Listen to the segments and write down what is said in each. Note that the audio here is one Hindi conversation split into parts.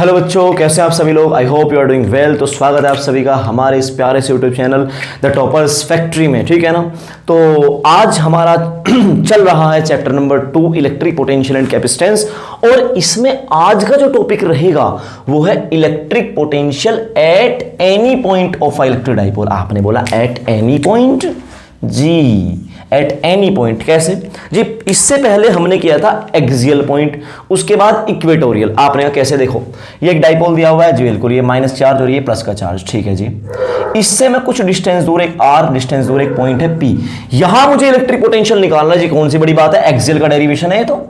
हेलो बच्चों, कैसे हैं आप सभी लोग। I hope you are doing well. तो स्वागत है आप सभी का हमारे इस प्यारे से YouTube channel the toppers factory में, ठीक है ना। तो आज हमारा चल रहा है chapter number 2 electric potential and capacitance, और इसमें आज का जो टॉपिक रहेगा वो है electric potential at any point of electric dipole. आपने बोला एट एनी पॉइंट, जी एट एनी पॉइंट कैसे जी। इससे पहले हमने किया था एक्सियल पॉइंट, उसके बाद इक्वेटोरियल। आपने कहा कैसे, देखो ये एक डाइपोल दिया हुआ है जी, बिल्कुल ये माइनस चार्ज और ये प्लस का चार्ज, ठीक है जी। इससे मैं कुछ डिस्टेंस दूर, एक आर डिस्टेंस दूर एक पॉइंट है पी, यहां मुझे इलेक्ट्रिक पोटेंशियल निकालना है जी। कौन सी बड़ी बात है, एक्सियल का डेरिवेशन है। तो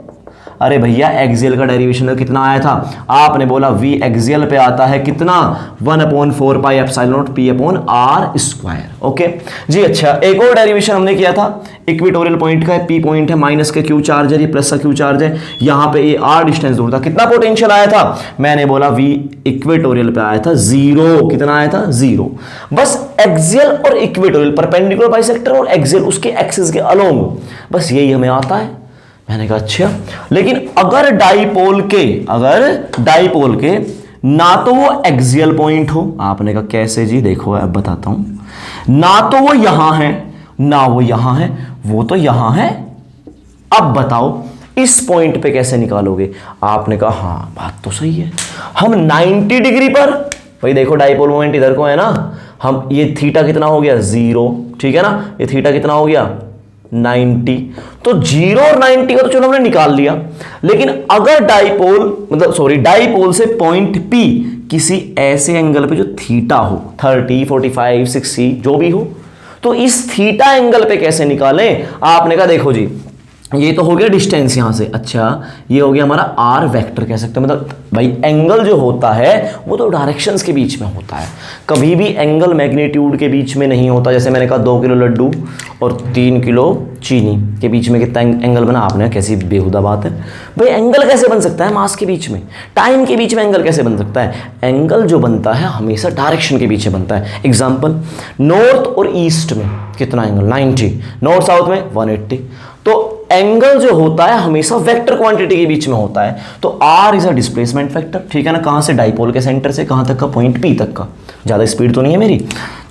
अरे भैया एक्सियल का डेरिवेशन कितना आया था, आपने बोला v एक्सियल पे आता है कितना 1/4 pi epsilon naught p upon r square. Okay ji. अच्छा, एक और डेरिवेशन हमने किया था इक्वेटोरियल पॉइंट का, p पॉइंट है, माइनस के q चार्ज है, ये प्लस का q चार्ज है, यहां पे ये r डिस्टेंस दूर था। कितना पोटेंशियल आया था, मैंने बोला v इक्वेटोरियल पे आया था 0। कितना आया था, 0। बस एक्सियल और इक्वेटोरियल, परपेंडिकुलर बाइसेक्टर और एक्सियल उसके एक्सिस के अलोंग, बस यही हमें आता है। मैंने कहा अच्छा, लेकिन अगर डाइपोल के ना तो वो एक्सियल पॉइंट हो, आपने कहा कैसे जी, देखो अब बताता हूं। ना तो वो यहां है ना वो यहां है, वो तो यहां है। अब बताओ इस पॉइंट पे कैसे निकालोगे। आपने कहा हाँ बात तो सही है, हम 90 डिग्री पर, भाई देखो डाइपोल मोमेंट इधर को है ना, हम ये थीटा कितना हो गया 0, ठीक है ना, ये थीटा कितना हो गया 90। तो 0 और 90 का तो चलो हमने निकाल लिया, लेकिन अगर डाइपोल से पॉइंट P किसी ऐसे एंगल पे जो थीटा हो 30, 45, 60 जो भी हो, तो इस थीटा एंगल पे कैसे निकालें। आपने कहा देखो जी, ये तो हो गया डिस्टेंस यहां से, अच्छा ये हो गया हमारा आर वेक्टर कह सकते हैं। मतलब भाई एंगल जो होता है वो तो डायरेक्शंस के बीच में होता है, कभी भी एंगल मैग्नीट्यूड के बीच में नहीं होता। जैसे मैंने कहा 2 किलो लड्डू और 3 किलो चीनी के बीच में कितना एंगल बना, आपने कैसी बेहुदा बात है भाई। एंगल कैसे बन सकता है मास के बीच में, टाइम के बीच में एंगल कैसे बन सकता है। एंगल जो बनता है हमेशा डायरेक्शन के पीछे बनता है। एग्जाम्पल, नॉर्थ और ईस्ट में कितना एंगल 90, नॉर्थ साउथ में 180। तो एंगल जो होता है हमेशा वेक्टर क्वांटिटी के बीच में होता है। तो r is a displacement vector, ठीक है ना। कहां से, डाइपोल के सेंटर से कहां तक का, पॉइंट पी तक का। ज्यादा स्पीड तो नहीं है मेरी।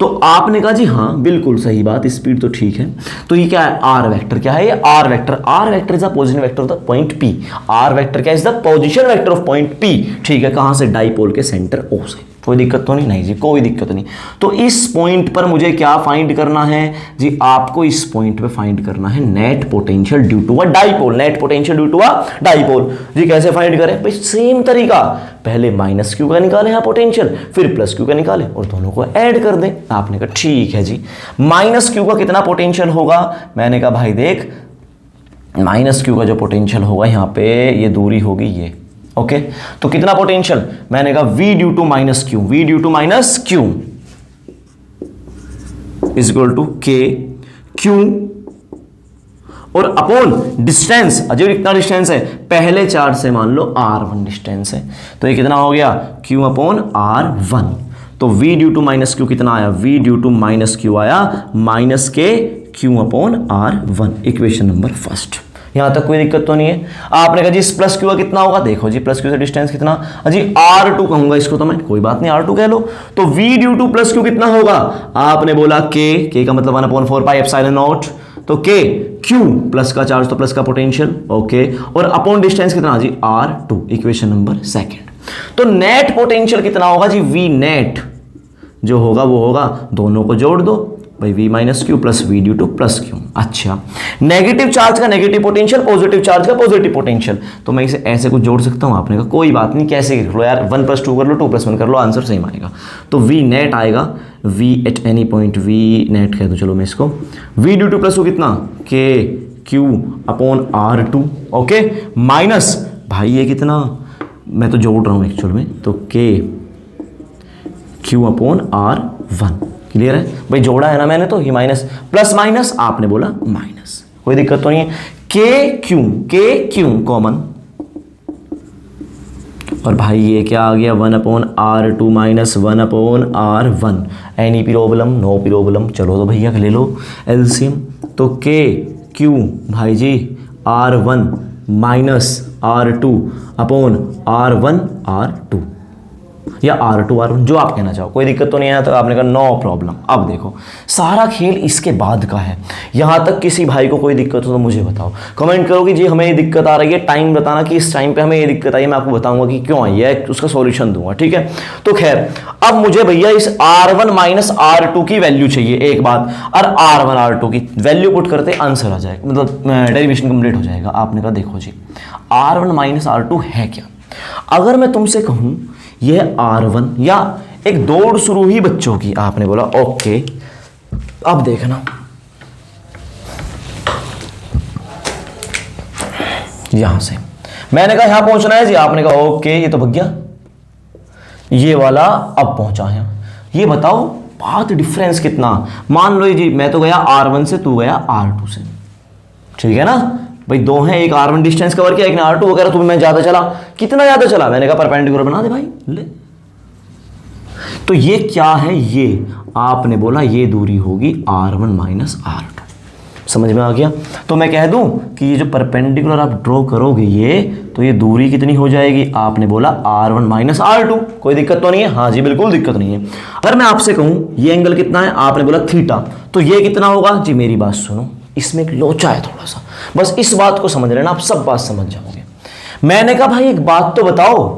तो आपने कहा जी हाँ बिल्कुल सही बात, स्पीड तो ठीक है। तो ये क्या है, आर वेक्टर। क्या है ये, R vector. R vector is the position vector of the point P. R vector क्या is the position vector of point P, ठीक है। कहां से, डाइपोल के सेंटर ओ से। कोई दिक्कत तो नहीं, नहीं जी कोई दिक्कत नहीं। तो इस पॉइंट पर मुझे क्या फाइंड करना है जी, आपको इस पॉइंट पे फाइंड करना है net potential due to a dipole. Net potential due to a dipole ji, कैसे फाइंड करें भाई, सेम तरीका, पहले माइनस क्यू का निकाले यहां पोटेंशियल, फिर प्लस क्यू का निकाले और दोनों को ऐड कर दें। आपने कहा ठीक है जी, माइनस क्यू का कितना पोटेंशियल होगा। मैंने कहा भाई देख, माइनस क्यू का जो पोटेंशियल होगा यहां पे ये दूरी होगी ये, ओके। तो कितना पोटेंशियल, मैंने कहा v due to minus q, v due to minus q is equal to k q और अपॉन डिस्टेंस। अजय कितना डिस्टेंस है, पहले चार्ज से मान लो r1 डिस्टेंस है, तो ये कितना हो गया q अपॉन r1। तो v due to minus Q कितना आया, v due to minus Q आया minus k q upon r1। Equation number first. यहां तक कोई दिक्कत तो नहीं है। आपने कहा जी इस प्लस क्यू का कितना होगा, देखो जी प्लस क्यू से डिस्टेंस कितना, अजी R2 कहूंगा इसको तो मैं, कोई बात नहीं R2 कह लो। तो V due to plus Q कितना होगा, आपने बोला K का मतलब 1/4 पाई एप्सिलॉन नॉट, तो K Q प्लस का चार्ज तो प्लस का पोटेंशियल, ओके, और अपॉन डिस्टेंस कितना जी R2। Equation number second. तो नेट पोटेंशियल कितना होगा जी, V नेट जो होगा वो होगा, दोनों को जोड़ दो भाई, v minus q plus v due to plus q. अच्छा, नेगेटिव चार्ज का नेगेटिव पोटेंशियल, पॉजिटिव चार्ज का पॉजिटिव पोटेंशियल, तो मैं इसे ऐसे कुछ जोड़ सकता हूं। आपने कहा कोई बात नहीं, कैसे कर लो यार, 1 + 2 कर लो, 2 + 1 कर लो, आंसर सेम आएगा। तो v नेट आएगा, v eight any point, v net कह दो चलो मैं इसको, v due to plus Q कितना, k q upon r2, okay, minus भाई ये कितना, मैं तो जोड़ रहा हूं एक्चुअल में, तो k q upon r1। Clear है भाई, जोड़ा है ना मैंने, तो ये माइनस प्लस माइनस, आपने बोला माइनस, कोई दिक्कत तो नहीं है। के क्यू कॉमन, और भाई ये क्या आ गया 1/r2 minus 1/r1। Any problem, no problem, चलो तो भैया ले लो एलसीएम। तो के क्यू भाई जी R1 minus R2 upon R1 R2। या R2 जो आप कहना चाहो, कोई दिक्कत तो नहीं है। तो आपने कहा नो प्रॉब्लम। अब देखो सारा खेल इसके बाद का है। यहाँ तक किसी भाई को कोई दिक्कत हो तो मुझे बताओ, कमेंट करो कि जी हमें ये दिक्कत आ रही है, टाइम बताना कि इस टाइम पे हमें ये दिक्कत आई है, मैं आपको बताऊंगा कि क्यों आई है, उसका सॉल्यूशन दूंगा, ठीक है। तो खैर अब मुझे भैया इस R1 माइनस R2 की वैल्यू चाहिए एक बात, और R1 R2 की वैल्यू पुट करते आंसर आ जाएगा, मतलब डेरिवेशन कंप्लीट हो जाएगा। आपने कहा देखो जी R1 माइनस R2 है क्या। अगर मैं तुमसे कहूं यह R1 या एक दौड़ शुरू हुई बच्चों की, आपने बोला ओके। अब देखना यहां से मैंने कहा यहां पहुंचना है जी, आपने कहा ओके, ये तो भैया ये वाला अब पहुंचा है। ये बताओ बात डिफरेंस कितना। मान लो जी मैं तो गया R1 से, तू गया R2 से, ठीक है ना भाई, दो हैं, एक R1 डिस्टेंस कवर किया, एक ने R2 वगैरह। तो मैं ज्यादा चला, कितना ज्यादा चला, मैंने कहा परपेंडिकुलर बना दे भाई, ले। तो ये क्या है, ये आपने बोला ये दूरी होगी R1 माइनस R2। समझ में आ गया। तो मैं कह दूं कि ये जो परपेंडिकुलर आप ड्रॉ करोगे ये, तो ये दूरी कितनी हो जाएगी, आपने बोला R1 माइनस R2। कोई दिक्कत तो नहीं है। हाँ जी बिल्कुल दिक्कत नहीं है। अगर मैं आपसे कहूं ये एंगल कितना है, आपने बोला थीटा, तो ये कितना होगा जी, मेरी बात सुनो, इसमें एक लोचा है थोड़ा सा, बस इस बात को समझ लेना, आप सब बात समझ जाओगे। मैंने कहा भाई एक बात तो बताओ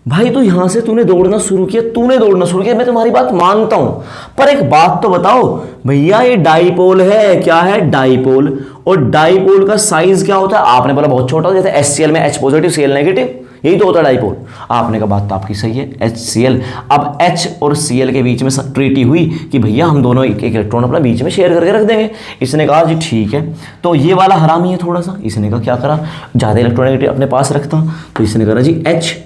भाई, तो यहां से तूने दौड़ना शुरू किया, मैं तुम्हारी बात मानता हूं, पर एक बात तो बताओ भैया, ये डाइपोल है, क्या है डाइपोल, और डाइपोल का साइज क्या होता है, आपने बोला बहुत छोटा, जैसे HCl में H पॉजिटिव Cl नेगेटिव, यही तो होता है डाइपोल। आपने कहा बात तो आपकी सही है, HCl। अब H और Cl के बीच में ट्रीटी हुई कि भैया हम दोनों एक इलेक्ट्रॉन अपना बीच में शेयर करके रख देंगे। इसने कहा जी ठीक है। तो ये वाला हरामी है थोड़ा सा, इसने कहा क्या करा, ज़्यादा इलेक्ट्रॉनिक अपने पास रखता, तो इसने करा जी H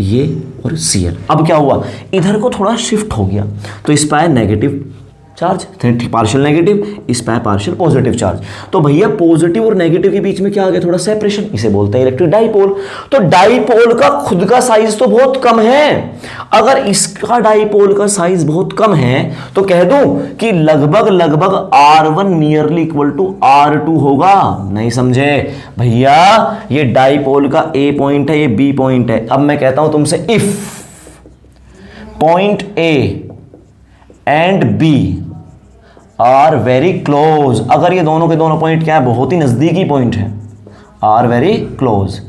ये और Cl। अब क्या हुआ, इधर को थोड़ा शिफ्ट हो गया, तो इस पर नेगेटिव चार्ज, पार्शियल नेगेटिव, इस पर पार्शियल पॉजिटिव चार्ज। तो भैया पॉजिटिव और नेगेटिव के बीच में क्या आ गया, थोड़ा सेपरेशन, इसे बोलते हैं इलेक्ट्रिक डाइपोल। तो डाइपोल का खुद का साइज तो बहुत कम है। अगर इसका डाइपोल का साइज बहुत कम है तो कह दूं कि लगभग R1 nearly equal to R2 होगा। नहीं समझे भैया, ये डाइपोल का A पॉइंट है, ये B पॉइंट है। अब मैं कहता हूं तुमसे, if point A and B are very close, अगर ये दोनों के दोनों पॉइंट क्या है, बहुत ही नजदीकी पॉइंट है, आर वेरी क्लोज,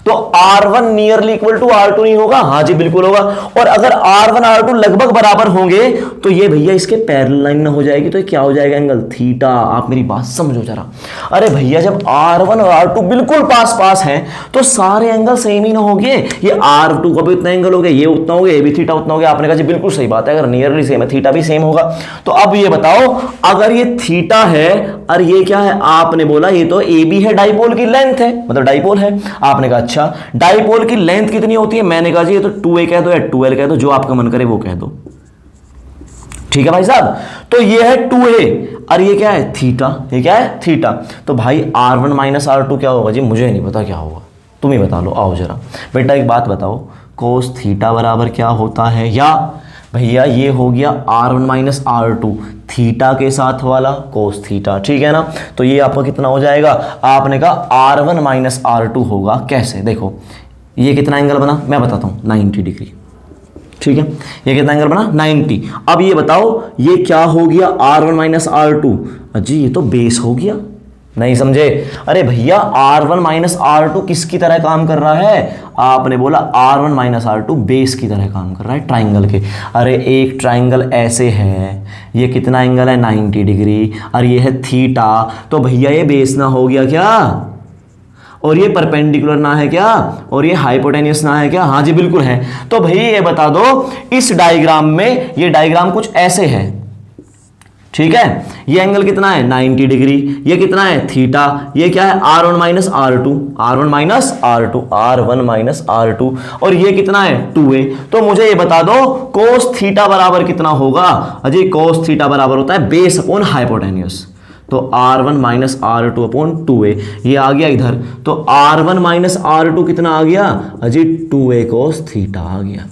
तो R1 nearly equal to R2 नहीं होगा। हाँ जी बिल्कुल होगा। और अगर R1 R2 लगभग बराबर होंगे तो ये भैया इसके पैरेलल लाइन में हो जाएगी, तो ये क्या हो जाएगा, एंगल थीटा। आप मेरी बात समझो जरा। अरे भैया जब R1 और R2 बिल्कुल पास पास हैं तो सारे एंगल सेम ही ना होंगे। ये R2 का भी उतना एंगल हो गया, ये उतना हो गया, ये भी थीटा उतना हो गया। आपने कहा जी बिल्कुल सही बात है, अगर नियरली सेम है थीटा भी सेम होगा। तो अब ये बताओ, अगर ये थीटा है और ये क्या है, आपने बोला ये तो ए बी है, डाइपोल की लेंथ है, मतलब डाइपोल है। आपने कहा अच्छा डाइपोल की लेंथ कितनी होती है, मैंने कहा जी ये तो 2a कह दो या 2l कह दो, जो आपका मन करे वो कह दो। ठीक है भाई साहब, तो ये है 2a और ये क्या है थीटा, ये क्या है थीटा। तो भाई R1 माइनस R2 क्या होगा जी, मुझे नहीं पता क्या होगा, तुम ही बता लो। आओ जरा बेटा एक बात बताओ, कोस थीटा बराबर क्या होता है, या भैया ये हो गया R1 माइनस R2 थीटा के साथ वाला कोस थीटा, ठीक है ना। तो ये आपका कितना हो जाएगा, आपने कहा R1 माइनस R2 होगा। कैसे, देखो ये कितना एंगल बना, मैं बताता हूँ 90 डिग्री, ठीक है। ये कितना एंगल बना 90। अब ये बताओ ये क्या हो गया R1 माइनस R2, जी ये तो बेस हो गया। नहीं समझे, अरे भैया R1 माइनस R2 किसकी तरह काम कर रहा है, आपने बोला R1 माइनस R2 बेस की तरह काम कर रहा है ट्राइंगल के। अरे एक ट्राइंगल ऐसे है, ये कितना एंगल है 90 डिग्री, और ये है थीटा, तो भैया ये बेस ना हो गया क्या, और ये परपेंडिकुलर ना है क्या, और ये हाइपोटेन्यूस ना है क्या। हाँ जी बिल्कुल है। तो भैया ये बता दो, इस डायग्राम में ये डायग्राम कुछ ऐसे है, ठीक है। ये एंगल कितना है 90 डिग्री, ये कितना है थीटा, ये क्या है R1 minus R2, R1 minus R2, R1 minus R2, और ये कितना है 2a। तो मुझे ये बता दो कोस थीटा बराबर कितना होगा, अजय कोस थीटा बराबर होता है बेस अपॉन हाइपोटेन्यूस, तो R1 minus R2 upon 2a। ये आ गया इधर, तो R1 माइनस R2 कितना आ गया, अजय 2a कोस थीटा आ गया।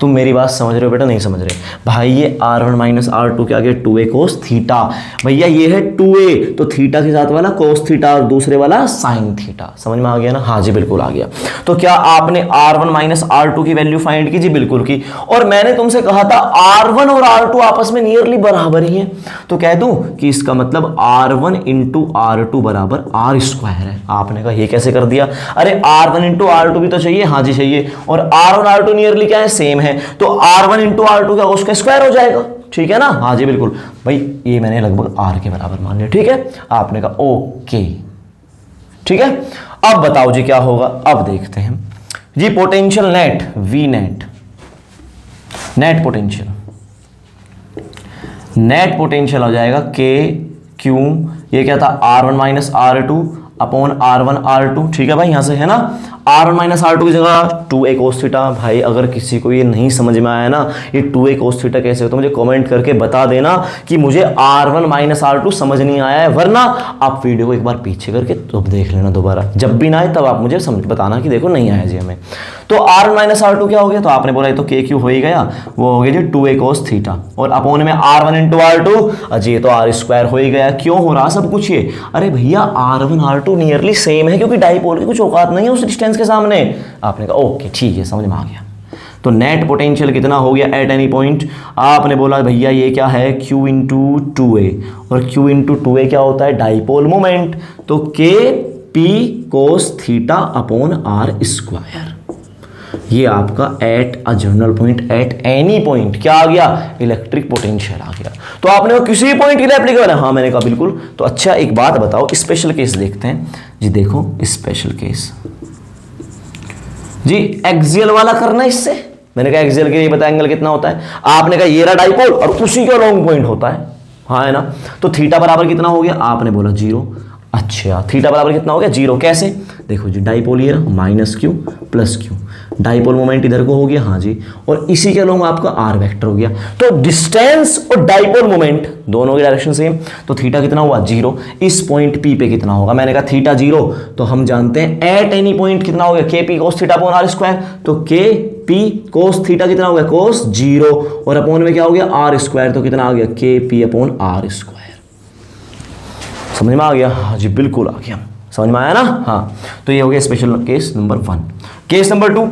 तुम मेरी बात समझ रहे हो बेटा, नहीं समझ रहे भाई? ये R1 माइनस R2 के आगे 2a cos थीटा, भैया ये है 2a, तो थीटा के साथ वाला cos थीटा और दूसरे वाला sin थीटा। समझ में आ गया ना? हाँ जी बिल्कुल आ गया। तो क्या आपने R1 माइनस R2 की वैल्यू फाइंड की? जी बिल्कुल की। और मैंने तुमसे कहा था R1 और R2 आपस में नियरली बराबर ही है, तो कह दूं कि इसका मतलब R1 इंटू R2 बराबर R स्क्वायर है। आपने कहा ये कैसे कर दिया? अरे R1 इंटू R2 भी तो चाहिए। हाँ जी चाहिए। और R1 R2 नियरली क्या है? सेम है, तो R1 इंटू R2 का उसका स्क्वायर हो जाएगा। ठीक है ना? हाँ जी बिल्कुल भाई, ये मैंने लगभग R के बराबर मान लिया। ठीक है, आपने कहा ओके। ठीक है, अब बताओ जी क्या होगा? अब देखते हैं ji. Potential net, V net, net potential, net potential हो जाएगा के क्यू, ये क्या था? R1 minus R2 upon R1 R2। ठीक है भाई, यहां से है ना? R1 माइनस R2 की जगह 2a cos थीटा। भाई अगर किसी को ये नहीं समझ में आया ना ये 2a cos थीटा कैसे हो, तो मुझे कमेंट करके बता देना कि मुझे R1 माइनस R2 समझ नहीं आया है, वरना आप वीडियो को एक बार पीछे करके तो देख लेना दोबारा। जब भी ना आए तब आप मुझे समझ बताना कि देखो नहीं आया जी हमें। तो R1 माइनस R2 क्या हो गया? तो आपने बोला ये तो के क्यू हो ही गया, वो हो गया जी 2a cos थीटा, और अपोन में R1 इंटू R2, अजी ये तो R स्क्वायर हो ही गया। क्यों हो रहा सब कुछ ये? अरे भैया R1 R2 नियरली सेम है, क्योंकि डाइपोल की कुछ औकात नहीं है उस डिस्टेंस के सामने। आपने कहा ओके ठीक है, समझ में आ गया। तो नेट पोटेंशियल कितना हो गया एट एनी पॉइंट? आपने बोला भैया ये क्या है? Q इंटू 2a, और Q इंटू 2a क्या होता है? डाइपोल मोमेंट, तो k p cos theta upon R square. ये आपका at a general point, eight any point क्या आ गया? इलेक्ट्रिक पोटेंशियल आ गया। तो आपने किसी पॉइंट के लिए एप्लीकेबल है? हाँ मैंने कहा बिल्कुल। तो अच्छा एक बात बताओ, स्पेशल केस देखते हैं जी। देखो स्पेशल केस जी, एक्सियल वाला करना इससे। मैंने कहा एक्सियल के लिए पता एंगल कितना होता है? आपने कहा ये रहा डाइपोल और उसी का लॉन्ग पॉइंट होता है, हाँ है ना? तो थीटा बराबर कितना हो गया? आपने बोला 0। अच्छा थीटा बराबर कितना हो गया? 0। कैसे? देखो जी, डाइपोल ये रहा minus q plus Q, dipole moment इधर को हो गया, हाँ जी, और इसी के अलोंग आपका आर वेक्टर हो गया। तो डिस्टेंस और डाइपोल मोमेंट दोनों की डायरेक्शन सेम, तो थीटा कितना हुआ? 0। इस पॉइंट पी पे कितना होगा? मैंने कहा थीटा 0, तो हम जानते हैं एट एनी पॉइंट कितना हो गया? K p cos theta upon r square. तो के पी कोस थीटा कितना हो गया? कोस 0, और अपॉन में क्या हो गया? आर स्क्वायर, तो कितना आ गया? K P upon r square. समझ में आ गया? हाँ जी बिल्कुल आ गया। समझ में आया ना? हाँ, तो ये हो गया special case number 1। Case number 2,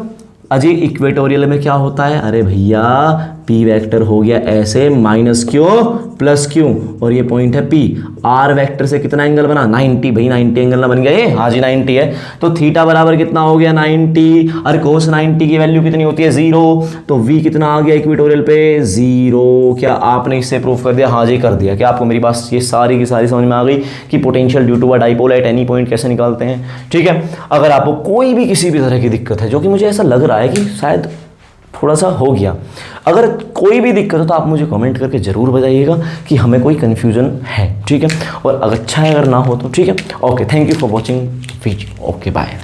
अजी इक्वेटोरियल में क्या होता है? अरे भैया पी वेक्टर हो गया ऐसे, माइनस क्यू प्लस क्यू, और ये पॉइंट है पी। आर वेक्टर से कितना एंगल बना? 90। भाई 90 एंगल ना बन गया ये? हाँ जी 90 है। तो थीटा बराबर कितना हो गया? 90। अरे कोस 90 की वैल्यू कितनी होती है? 0। तो वी कितना आ गया इक्वेटोरियल पे? 0। क्या आपने इससे प्रूफ कर दिया? हाँ जी कर दिया। क्या आपको मेरी बात ये सारी की सारी समझ में आ गई कि potential due to a dipole at any point कैसे निकालते हैं? ठीक है, अगर आपको कोई भी किसी भी तरह की दिक्कत है, जो कि मुझे ऐसा लग रहा है कि शायद थोड़ा सा हो गया, अगर कोई भी दिक्कत हो तो आप मुझे कमेंट करके ज़रूर बताइएगा कि हमें कोई कन्फ्यूज़न है। ठीक है, और अगर अच्छा है अगर ना हो तो ठीक है। Okay, thank you for watching video. Okay bye.